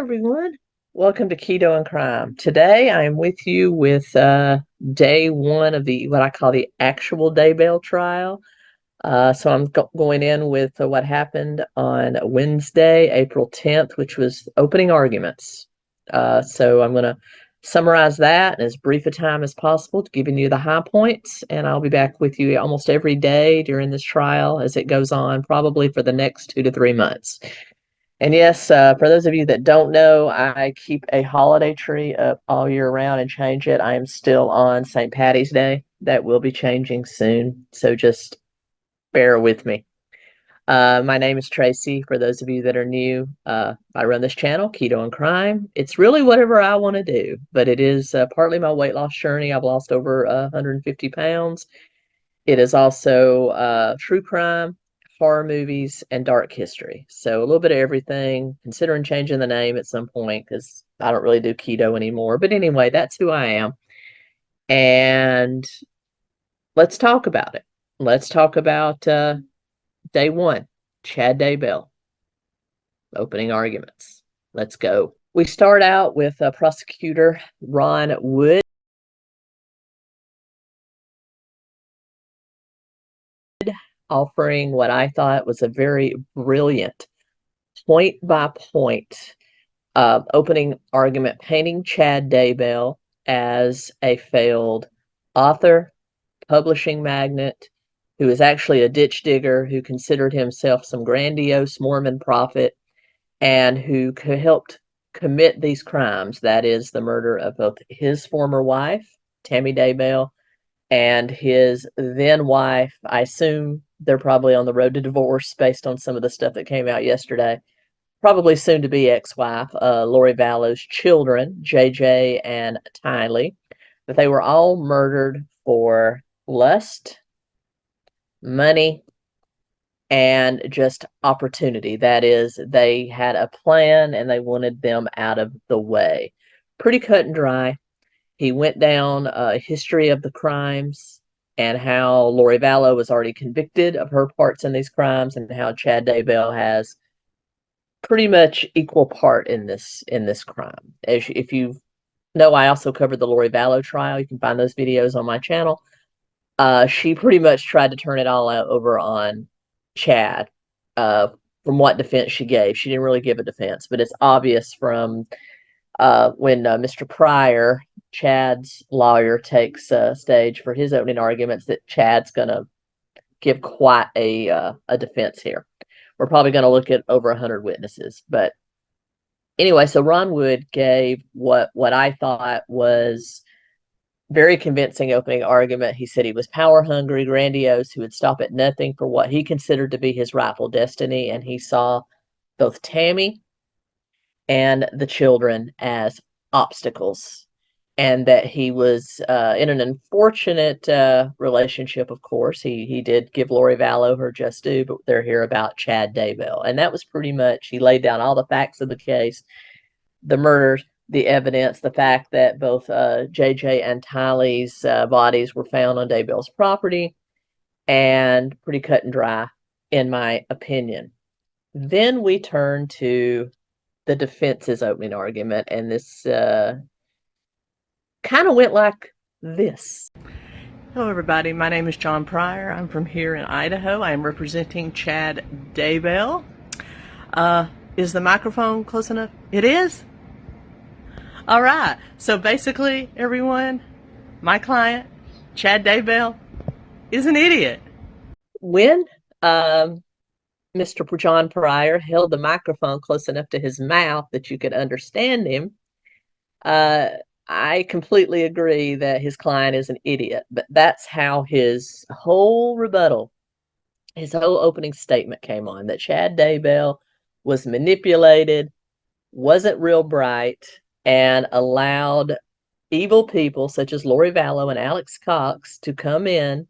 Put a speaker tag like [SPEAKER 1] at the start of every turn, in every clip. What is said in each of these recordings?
[SPEAKER 1] everyone. Welcome to Keto and Crime. Today I am with you with day one of what I call the actual Daybell trial. So I'm going in with what happened on Wednesday, April 10th, which was opening arguments. So I'm going to summarize that in as brief a time as possible, giving you the high points, and I'll be back with you almost every day during this trial as it goes on, probably for the next 2 to 3 months. And yes, for those of you that don't know, I keep a holiday tree up all year round and change it. I am still on St. Patty's Day. That will be changing soon, so just bear with me. My name is Tracy. For those of you that are new, I run this channel, Keto and Crime. It's really whatever I want to do, but it is partly my weight loss journey. I've lost over 150 pounds. It is also true crime, horror movies, and dark history. So a little bit of everything, considering changing the name at some point because I don't really do keto anymore. But anyway, that's who I am. And let's talk about it. Let's talk about day one, Chad Daybell, opening arguments. Let's go. We start out with prosecutor Rob Wood. Offering what I thought was a very brilliant point-by-point opening argument, painting Chad Daybell as a failed author, publishing magnate, who is actually a ditch digger, who considered himself some grandiose Mormon prophet, and who helped commit these crimes. That is the murder of both his former wife, Tammy Daybell, and his then wife. I assume they're probably on the road to divorce based on some of the stuff that came out yesterday. Probably soon to be ex-wife, Lori Vallow's children, JJ and 𝗬𝗙. But they were all murdered for lust, money, and just opportunity. That is, they had a plan and they wanted them out of the way. Pretty cut and dry. He went down a history of the crimes and how Lori Vallow was already convicted of her parts in these crimes, and how Chad Daybell has pretty much equal part in this crime. If you know, I also covered the Lori Vallow trial. You can find those videos on my channel. She pretty much tried to turn it all out over on Chad from what defense she gave. She didn't really give a defense, but it's obvious from when Mr. Pryor, Chad's lawyer, takes stage for his opening arguments that Chad's going to give quite a defense here. We're probably going to look at over 100 witnesses. But anyway, so Rob Wood gave what I thought was very convincing opening argument. He said he was power hungry, grandiose, who would stop at nothing for what he considered to be his rightful destiny. And he saw both Tammy and the children as obstacles, and that he was in an unfortunate relationship. Of course, he did give Lori Vallow her just due, but they're here about Chad Daybell. And that was pretty much, he laid down all the facts of the case, the murders, the evidence, the fact that both JJ and 𝗬𝗙's bodies were found on Daybell's property, and pretty cut and dry, in my opinion. Then we turn to the defense's opening argument, and this kind of went like this. Hello, everybody. My name is John Pryor. I'm from here in Idaho. I am representing Chad Daybell. Is the microphone close enough? It is? All right. So basically, everyone, my client, Chad Daybell, is an idiot. When Mr. John Pryor held the microphone close enough to his mouth that you could understand him, I completely agree that his client is an idiot. But that's how his whole rebuttal, his whole opening statement came on, that Chad Daybell was manipulated, wasn't real bright, and allowed evil people such as Lori Vallow and Alex Cox to come in,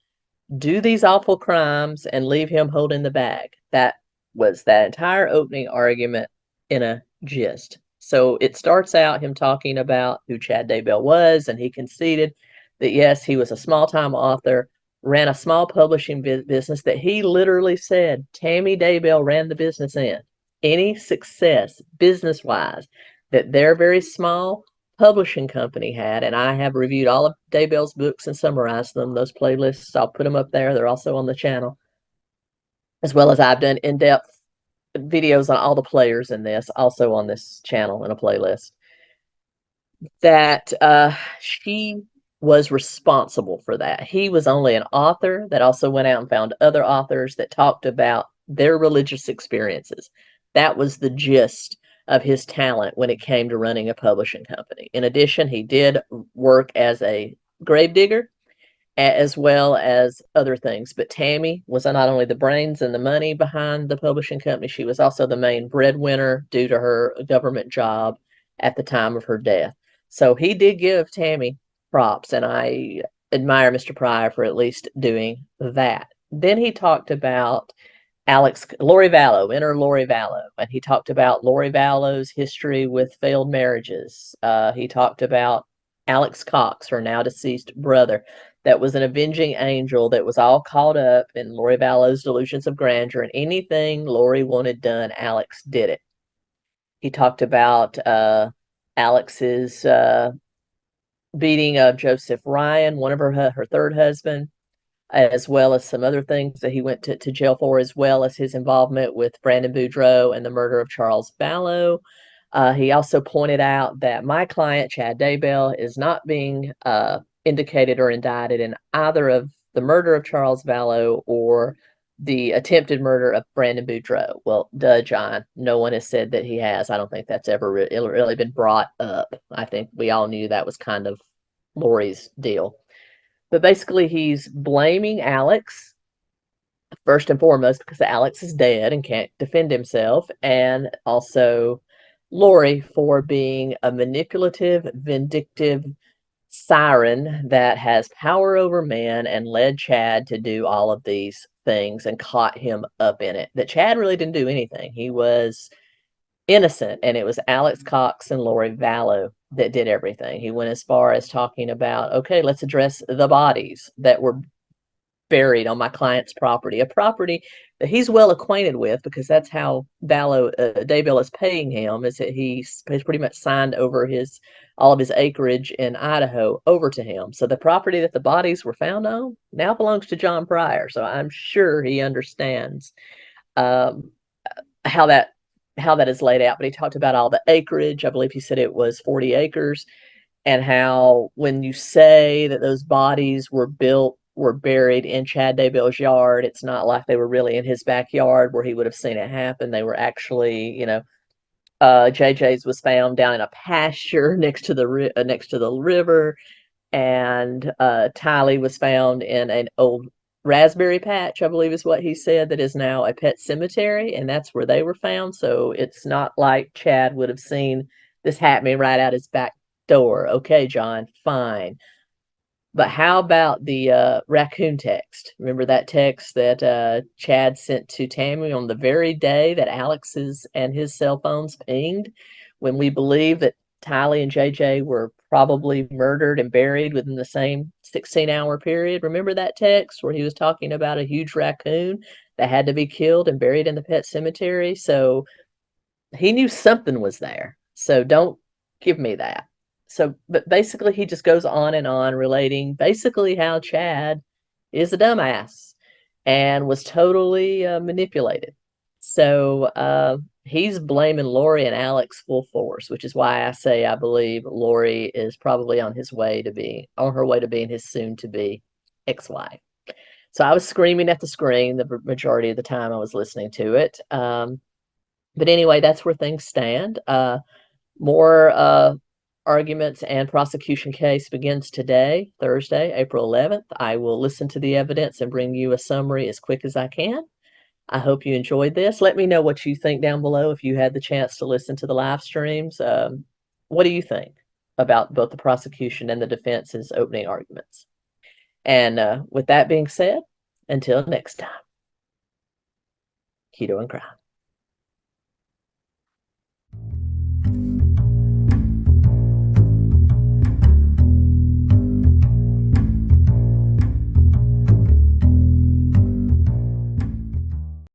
[SPEAKER 1] do these awful crimes, and leave him holding the bag. That was that entire opening argument in a gist. So it starts out him talking about who Chad Daybell was, and he conceded that yes, he was a small-time author, ran a small publishing business that he literally said Tammy Daybell ran the business in. Any success business-wise that their very small publishing company had, and I have reviewed all of Daybell's books and summarized them. Those playlists, I'll put them up there. They're also on the channel, as well as I've done in-depth videos on all the players in this, also on this channel in a playlist, that she was responsible for that. He was only an author that also went out and found other authors that talked about their religious experiences. That was the gist of his talent when it came to running a publishing company. In addition, he did work as a gravedigger as well as other things. But Tammy was not only the brains and the money behind the publishing company, she was also the main breadwinner due to her government job at the time of her death. So he did give Tammy props, and I admire Mr. Pryor for at least doing that. Then he talked about Lori Vallow, enter Lori Vallow. And he talked about Lori Vallow's history with failed marriages. He talked about Alex Cox, her now deceased brother, that was an avenging angel that was all caught up in Lori Vallow's delusions of grandeur, and anything Lori wanted done, Alex did it. He talked about Alex's beating of Joseph Ryan, one of her third husband, as well as some other things that he went to jail for, as well as his involvement with Brandon Boudreaux and the murder of Charles Vallow. He also pointed out that my client, Chad Daybell, is not being indicated or indicted in either of the murder of Charles Vallow or the attempted murder of Brandon Boudreaux. Well, duh, John. No one has said that he has. I don't think that's ever really been brought up. I think we all knew that was kind of Lori's deal. But basically, he's blaming Alex, first and foremost, because Alex is dead and can't defend himself, and also Lori for being a manipulative, vindictive siren that has power over men and led Chad to do all of these things and caught him up in it. That Chad really didn't do anything. He was innocent, and it was Alex Cox and Lori Vallow that did everything. He went as far as talking about, okay, let's address the bodies that were buried on my client's property, a property that he's well acquainted with, because that's how Daybell is paying him, is that he's pretty much signed over all of his acreage in Idaho over to him. So the property that the bodies were found on now belongs to John Pryor. So I'm sure he understands how that is laid out. But he talked about all the acreage. I believe he said it was 40 acres, and how when you say that those bodies were buried in Chad Daybell's yard, it's not like they were really in his backyard where he would have seen it happen. They were actually, JJ's was found down in a pasture next to the river, and 𝗬𝗨 was found in an old raspberry patch, I believe is what he said, that is now a pet cemetery, and that's where they were found. So it's not like Chad would have seen this happening right out his back door. Okay, John, fine. But how about the raccoon text? Remember that text that Chad sent to Tammy on the very day that Alex's and his cell phones pinged, when we believe that 𝗬𝗨 and JJ were probably murdered and buried within the same 16-hour period? Remember that text where he was talking about a huge raccoon that had to be killed and buried in the pet cemetery? So he knew something was there. So don't give me that. So, but basically, he just goes on and on relating basically how Chad is a dumbass and was totally manipulated. So he's blaming Lori and Alex full force, which is why I say I believe Lori is probably on her way to being his soon-to-be ex-wife. So I was screaming at the screen the majority of the time I was listening to it. But anyway, that's where things stand. More arguments and prosecution case begins today, Thursday, April 11th. I will listen to the evidence and bring you a summary as quick as I can. I hope you enjoyed this. Let me know what you think down below if you had the chance to listen to the live streams. What do you think about both the prosecution and the defense's opening arguments? And with that being said, until next time, keto and crime.